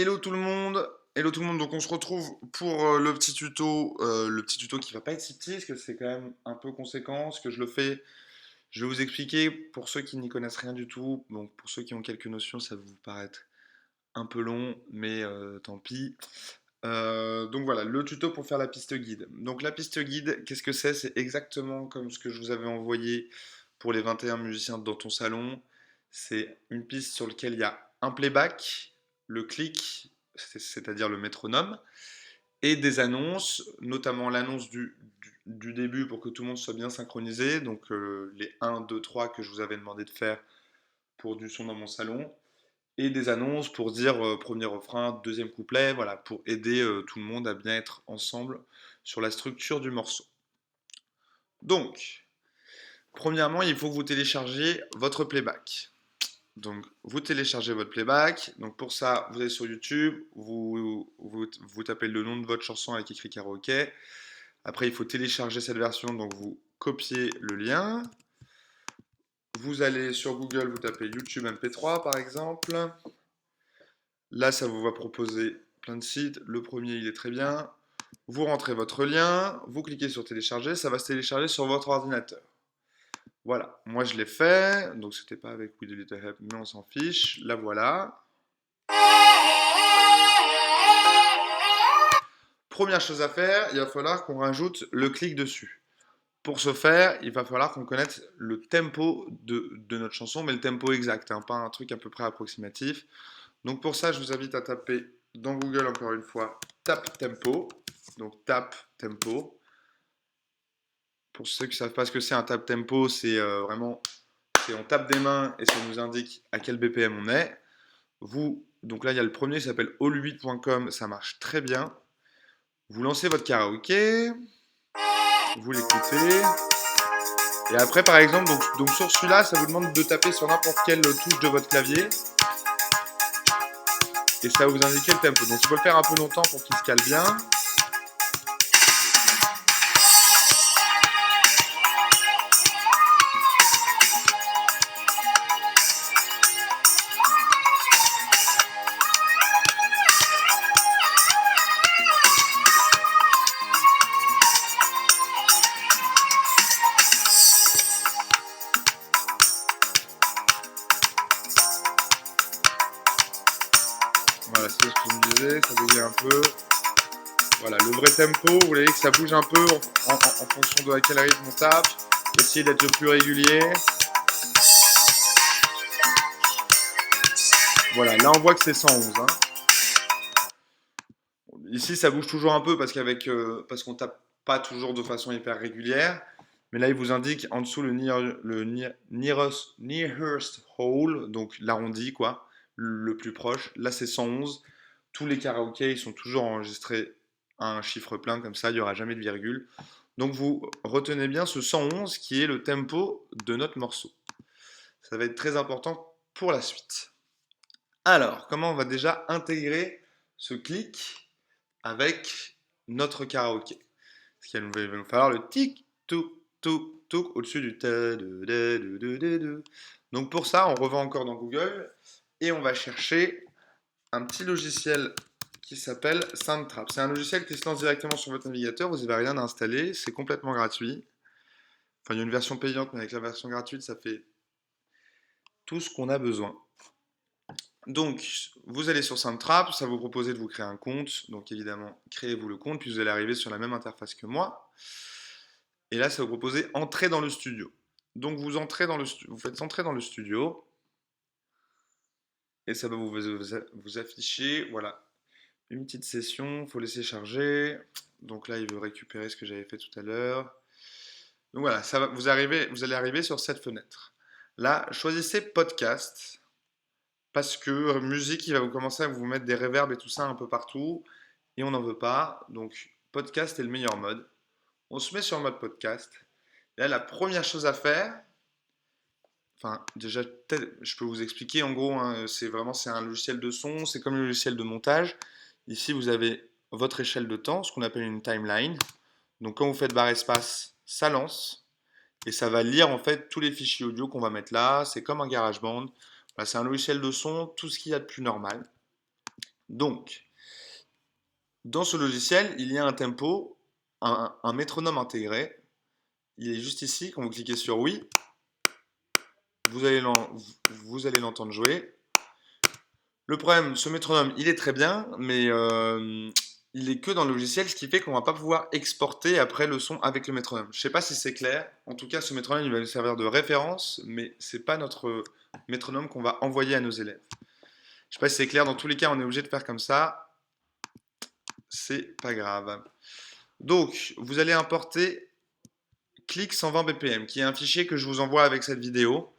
Hello tout le monde, donc on se retrouve pour le petit tuto qui va pas être si petit, parce que c'est quand même un peu conséquent, ce que je le fais, je vais vous expliquer pour ceux qui n'y connaissent rien du tout, donc pour ceux qui ont quelques notions, ça va vous paraître un peu long, mais tant pis. Donc voilà, le tuto pour faire la piste guide. Donc la piste guide, qu'est-ce que c'est? C'est exactement comme ce que je vous avais envoyé pour les 21 musiciens dans ton salon. C'est une piste sur laquelle il y a un playback, le clic, c'est-à-dire le métronome, et des annonces, notamment l'annonce du début pour que tout le monde soit bien synchronisé, donc les 1, 2, 3 que je vous avais demandé de faire pour du son dans mon salon et des annonces pour dire premier refrain, deuxième couplet, voilà, pour aider tout le monde à bien être ensemble sur la structure du morceau. Donc, premièrement, il faut que vous téléchargiez votre playback. Donc, vous téléchargez votre playback. Donc, pour ça, vous allez sur YouTube, vous tapez le nom de votre chanson avec écrit karaoké. Après, il faut télécharger cette version, donc vous copiez le lien. Vous allez sur Google, vous tapez YouTube MP3 par exemple. Là, ça vous va proposer plein de sites. Le premier, il est très bien. Vous rentrez votre lien, vous cliquez sur télécharger, ça va se télécharger sur votre ordinateur. Voilà, moi je l'ai fait, donc c'était pas avec We Do Little Help, mais on s'en fiche. Là voilà. Première chose à faire, il va falloir qu'on rajoute le clic dessus. Pour ce faire, il va falloir qu'on connaisse le tempo de notre chanson, mais le tempo exact, hein, pas un truc à peu près approximatif. Donc pour ça, je vous invite à taper dans Google encore une fois tap tempo. Donc tap tempo. Pour ceux qui ne savent pas ce que c'est un tap tempo, c'est vraiment on tape des mains et ça nous indique à quel BPM on est. Donc là il y a le premier qui s'appelle all8.com, ça marche très bien. Vous lancez votre karaoké, vous l'écoutez. Et après par exemple, donc sur celui-là, ça vous demande de taper sur n'importe quelle touche de votre clavier. Et ça va vous indiquer le tempo. Donc il faut le faire un peu longtemps pour qu'il se cale bien. Voilà, c'est ce que je me disais, ça bouge un peu. Voilà, le vrai tempo, vous voyez que ça bouge un peu en fonction de à quel rythme on tape. Essayez d'être le plus régulier. Voilà, là on voit que c'est 111. Hein. Ici ça bouge toujours un peu parce qu'on tape pas toujours de façon hyper régulière. Mais là il vous indique en dessous nearest hole, donc l'arrondi quoi, le plus proche. Là c'est 111. Tous les karaokés ils sont toujours enregistrés à un chiffre plein comme ça, il n'y aura jamais de virgule. Donc vous retenez bien ce 111 qui est le tempo de notre morceau. Ça va être très important pour la suite. Alors, comment on va déjà intégrer ce clic avec notre karaoké? Parce qu'il va nous falloir le tic, touk, touk, touk au-dessus du ta, de, de. Donc pour ça, on revient encore dans Google et on va chercher un petit logiciel qui s'appelle Soundtrap. C'est un logiciel qui se lance directement sur votre navigateur, vous n'avez rien à installer, c'est complètement gratuit. Enfin, il y a une version payante, mais avec la version gratuite, ça fait tout ce qu'on a besoin. Donc, vous allez sur Soundtrap, ça vous propose de vous créer un compte. Donc, évidemment, créez-vous le compte, puis vous allez arriver sur la même interface que moi. Et là, ça va vous proposer entrer dans le studio. Donc, vous faites entrer dans le studio. Et ça va vous afficher, voilà, une petite session. Il faut laisser charger. Donc là, il veut récupérer ce que j'avais fait tout à l'heure. Donc voilà, vous allez arriver sur cette fenêtre. Là, choisissez podcast. Parce que musique, il va vous commencer à vous mettre des reverbs et tout ça un peu partout. Et on n'en veut pas. Donc, podcast est le meilleur mode. On se met sur le mode podcast. Là, la première chose à faire, enfin, déjà, je peux vous expliquer. En gros, hein, c'est un logiciel de son. C'est comme le logiciel de montage. Ici, vous avez votre échelle de temps, ce qu'on appelle une timeline. Donc, quand vous faites barre espace, ça lance. Et ça va lire en fait tous les fichiers audio qu'on va mettre là. C'est comme un GarageBand. Voilà, c'est un logiciel de son, tout ce qu'il y a de plus normal. Donc, dans ce logiciel, il y a un tempo, un métronome intégré. Il est juste ici. Quand vous cliquez sur oui, vous allez l'entendre jouer. Le problème, ce métronome, il est très bien, mais il est que dans le logiciel, ce qui fait qu'on va pas pouvoir exporter après le son avec le métronome. Je sais pas si c'est clair. En tout cas, ce métronome, il va nous servir de référence, mais c'est pas notre métronome qu'on va envoyer à nos élèves. Je sais pas si c'est clair. Dans tous les cas, on est obligé de faire comme ça. C'est pas grave. Donc, vous allez importer click 120 BPM, qui est un fichier que je vous envoie avec cette vidéo.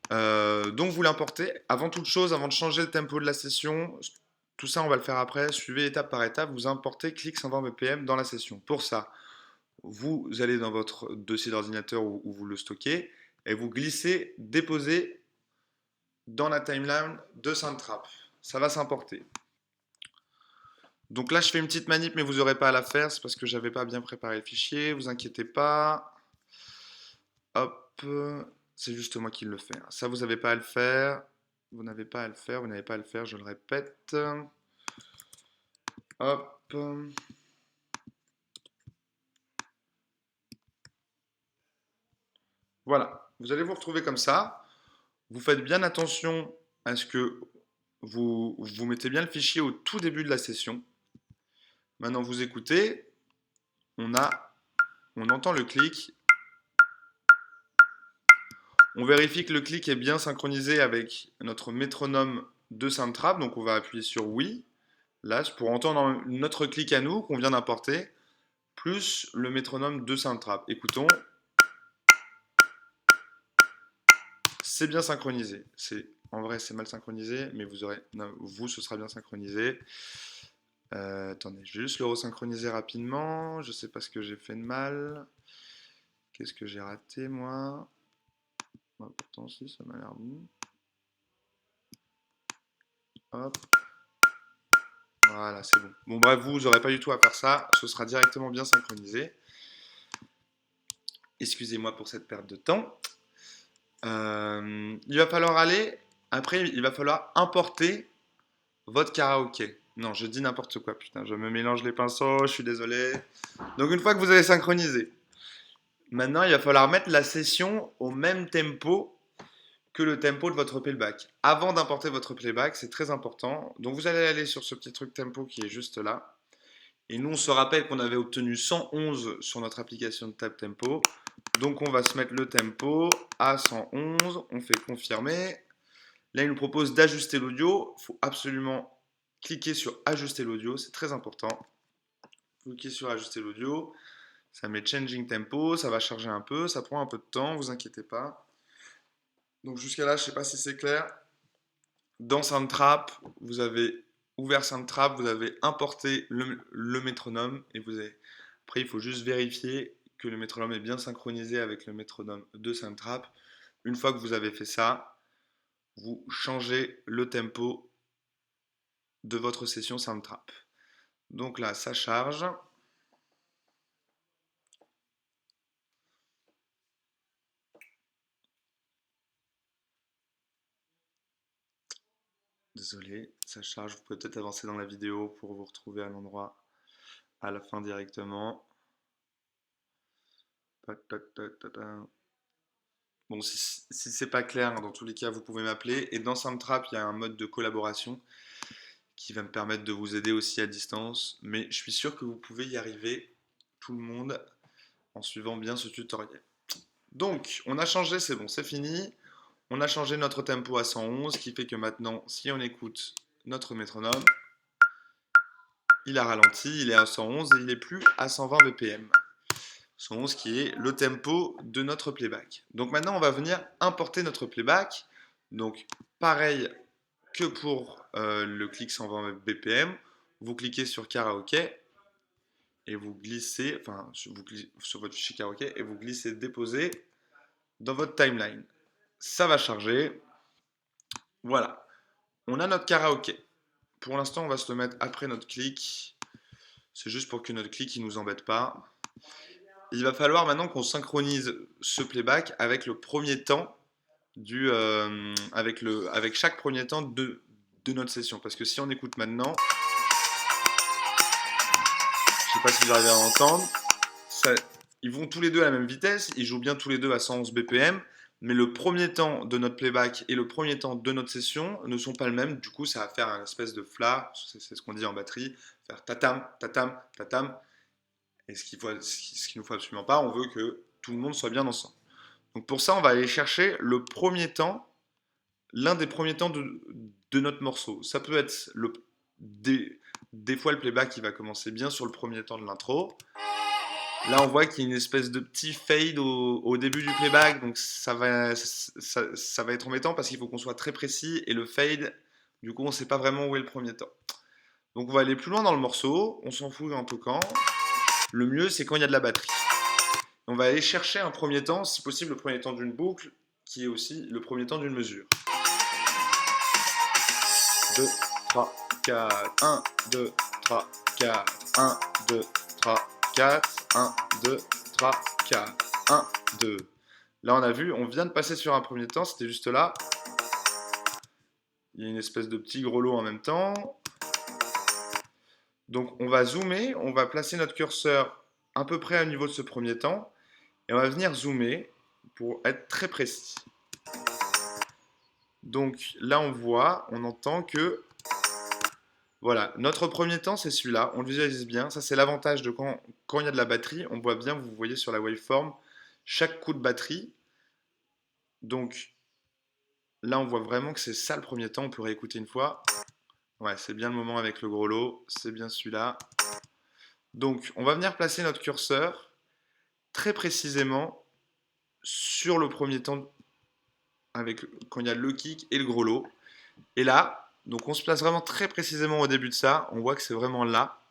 Donc vous l'importez. Avant toute chose, avant de changer le tempo de la session, tout ça on va le faire après, suivez étape par étape, vous importez click 120 BPM dans la session. Pour ça, vous allez dans votre dossier d'ordinateur où vous le stockez et vous glissez, déposez dans la timeline de Soundtrap. Ça va s'importer. Donc là je fais une petite manip mais vous n'aurez pas à la faire, c'est parce que j'avais pas bien préparé le fichier, vous inquiétez pas. Hop, c'est juste moi qui le fais. Ça, vous n'avez pas à le faire. Vous n'avez pas à le faire, vous n'avez pas à le faire, je le répète. Hop. Voilà, vous allez vous retrouver comme ça. Vous faites bien attention à ce que vous mettez bien le fichier au tout début de la session. Maintenant, vous écoutez. On entend le clic. On vérifie que le clic est bien synchronisé avec notre métronome de Soundtrap. Donc, on va appuyer sur oui. Là, pour entendre notre clic à nous qu'on vient d'importer, plus le métronome de Soundtrap. Écoutons. C'est bien synchronisé. En vrai, c'est mal synchronisé, mais vous, ce sera bien synchronisé. Attendez, je vais juste le resynchroniser rapidement. Je sais pas ce que j'ai fait de mal. Qu'est-ce que j'ai raté, moi? Pourtant, si, ça m'a l'air bon. Hop. Voilà, c'est bon. Bon, bref, vous n'aurez pas du tout à faire ça. Ce sera directement bien synchronisé. Excusez-moi pour cette perte de temps. Il va falloir après, il va falloir importer votre karaoké. Non, je dis n'importe quoi, putain, je me mélange les pinceaux, je suis désolé. Donc une fois que vous avez synchronisé, maintenant il va falloir mettre la session au même tempo que le tempo de votre playback. Avant d'importer votre playback, c'est très important. Donc vous allez aller sur ce petit truc tempo qui est juste là. Et nous, on se rappelle qu'on avait obtenu 111 sur notre application de Tab Tempo. Donc on va se mettre le tempo à 111, on fait confirmer. Là, il nous propose d'ajuster l'audio. Il faut absolument cliquer sur ajuster l'audio, c'est très important. Cliquez sur ajuster l'audio, ça met changing tempo, ça va charger un peu, ça prend un peu de temps, vous inquiétez pas. Donc jusqu'à là, je ne sais pas si c'est clair. Dans Soundtrap, vous avez ouvert Soundtrap, vous avez importé le métronome et après il faut juste vérifier que le métronome est bien synchronisé avec le métronome de Soundtrap. Une fois que vous avez fait ça, vous changez le tempo de votre session Soundtrap. Donc là, ça charge. Désolé, ça charge. Vous pouvez peut-être avancer dans la vidéo pour vous retrouver à l'endroit à la fin directement. Bon, si c'est pas clair, dans tous les cas, vous pouvez m'appeler. Et dans Soundtrap, il y a un mode de collaboration qui va me permettre de vous aider aussi à distance. Mais je suis sûr que vous pouvez y arriver, tout le monde, en suivant bien ce tutoriel. Donc, on a changé, c'est bon, c'est fini. On a changé notre tempo à 111, ce qui fait que maintenant, si on écoute notre métronome, il a ralenti, il est à 111 et il n'est plus à 120 BPM. 111 qui est le tempo de notre playback. Donc maintenant, on va venir importer notre playback. Donc pareil que pour le clic 120 BPM, vous cliquez sur karaoké et vous glissez, sur votre fichier karaoké et vous glissez déposer dans votre timeline. Ça va charger. Voilà, on a notre karaoké. Pour l'instant, on va se le mettre après notre clic. C'est juste pour que notre clic ne nous embête pas. Il va falloir maintenant qu'on synchronise ce playback avec le premier temps avec chaque premier temps de notre session. Parce que si on écoute maintenant, je sais pas si vous arrivez à entendre, ils vont tous les deux à la même vitesse, ils jouent bien tous les deux à 111 BPM, mais le premier temps de notre playback et le premier temps de notre session ne sont pas le même. Du coup, ça va faire un espèce de fla, c'est ce qu'on dit en batterie, faire tatam, tatam, tatam. Et ce qu'il nous faut absolument pas, on veut que tout le monde soit bien ensemble. Donc pour ça, on va aller chercher le premier temps, l'un des premiers temps de notre morceau. Ça peut être des fois le playback qui va commencer bien sur le premier temps de l'intro. Là, on voit qu'il y a une espèce de petit fade au début du playback, donc ça va être embêtant parce qu'il faut qu'on soit très précis et le fade, du coup, on ne sait pas vraiment où est le premier temps. Donc on va aller plus loin dans le morceau, on s'en fout un peu quand. Le mieux, c'est quand il y a de la batterie. On va aller chercher un premier temps, si possible le premier temps d'une boucle, qui est aussi le premier temps d'une mesure. 2, 3, 4, 1, 2, 3, 4, 1, 2, 3, 4, 1, 2, 3, 4, 1, 2. Là, on a vu, on vient de passer sur un premier temps, c'était juste là. Il y a une espèce de petit grelot en même temps. Donc, on va zoomer, on va placer notre curseur à peu près au niveau de ce premier temps. Et on va venir zoomer pour être très précis. Donc là, on voit, on entend que, voilà, notre premier temps, c'est celui-là. On le visualise bien. Ça, c'est l'avantage de quand il y a de la batterie. On voit bien, vous voyez sur la waveform, chaque coup de batterie. Donc là, on voit vraiment que c'est ça le premier temps. On peut réécouter une fois. Ouais, c'est bien le moment avec le gros lot. C'est bien celui-là. Donc, on va venir placer notre curseur très précisément sur le premier temps quand il y a le kick et le gros lot. Et là, donc on se place vraiment très précisément au début de ça. On voit que c'est vraiment là.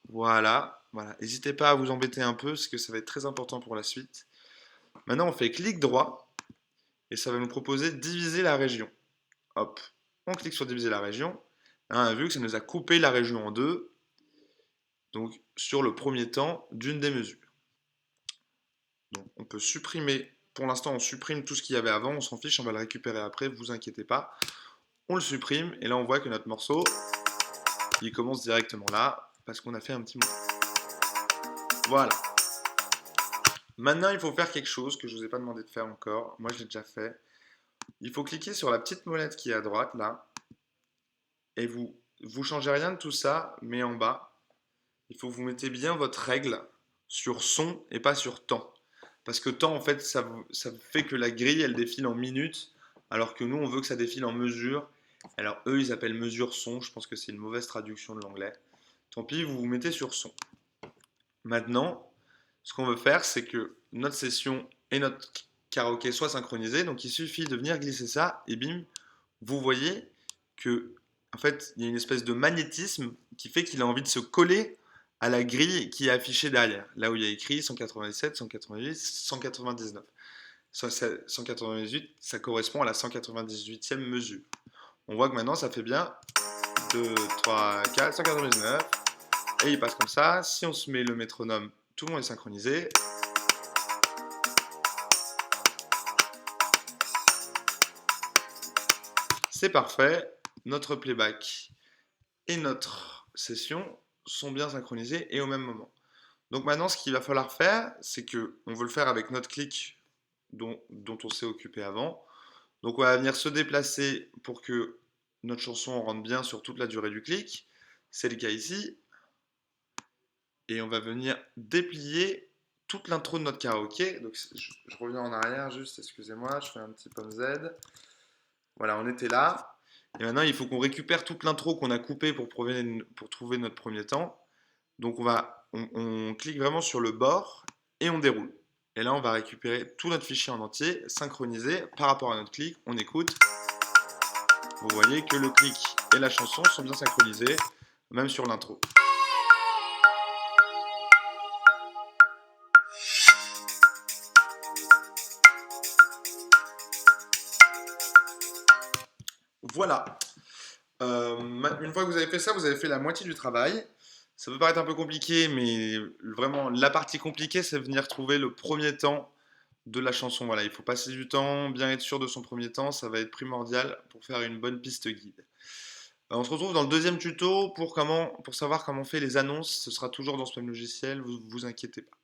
Voilà. Voilà. N'hésitez pas à vous embêter un peu, parce que ça va être très important pour la suite. Maintenant, on fait clic droit. Et ça va nous proposer diviser la région. Hop. On clique sur diviser la région. Là, on a vu que ça nous a coupé la région en deux. Donc, sur le premier temps d'une des mesures. Donc, on peut supprimer. Pour l'instant, on supprime tout ce qu'il y avait avant. On s'en fiche, on va le récupérer après. Vous inquiétez pas. On le supprime. Et là, on voit que notre morceau, il commence directement là. Parce qu'on a fait un petit mouvement. Voilà. Maintenant, il faut faire quelque chose que je ne vous ai pas demandé de faire encore. Moi, je l'ai déjà fait. Il faut cliquer sur la petite molette qui est à droite, là. Et vous changez rien de tout ça, mais en bas, il faut que vous mettez bien votre règle sur son et pas sur temps. Parce que temps, en fait, ça fait que la grille, elle défile en minutes, alors que nous, on veut que ça défile en mesures. Alors, eux, ils appellent mesure son. Je pense que c'est une mauvaise traduction de l'anglais. Tant pis, vous vous mettez sur son. Maintenant, ce qu'on veut faire, c'est que notre session et notre karaoké soient synchronisés. Donc, il suffit de venir glisser ça et bim, vous voyez que, en fait, il y a une espèce de magnétisme qui fait qu'il a envie de se coller à la grille qui est affichée derrière. Là où il y a écrit 187, 188, 199. 198, ça correspond à la 198e mesure. On voit que maintenant, ça fait bien 2, 3, 4, 199. Et il passe comme ça. Si on se met le métronome, tout le monde est synchronisé. C'est parfait. Notre playback et notre session sont bien synchronisés et au même moment. Donc maintenant, ce qu'il va falloir faire, c'est que on veut le faire avec notre clic dont on s'est occupé avant. Donc on va venir se déplacer pour que notre chanson rentre bien sur toute la durée du clic. C'est le cas ici. Et on va venir déplier toute l'intro de notre karaoké. Donc je reviens en arrière juste, excusez-moi, je fais un petit pomme Z. Voilà, on était là. Et maintenant, il faut qu'on récupère toute l'intro qu'on a coupée pour trouver notre premier temps. Donc on clique vraiment sur le bord et on déroule. Et là, on va récupérer tout notre fichier en entier, synchronisé par rapport à notre clic. On écoute. Vous voyez que le clic et la chanson sont bien synchronisés, même sur l'intro. Voilà. Une fois que vous avez fait ça, vous avez fait la moitié du travail. Ça peut paraître un peu compliqué, mais vraiment, la partie compliquée, c'est venir trouver le premier temps de la chanson. Voilà, il faut passer du temps, bien être sûr de son premier temps, ça va être primordial pour faire une bonne piste guide. On se retrouve dans le deuxième tuto pour savoir comment on fait les annonces. Ce sera toujours dans ce même logiciel, vous inquiétez pas.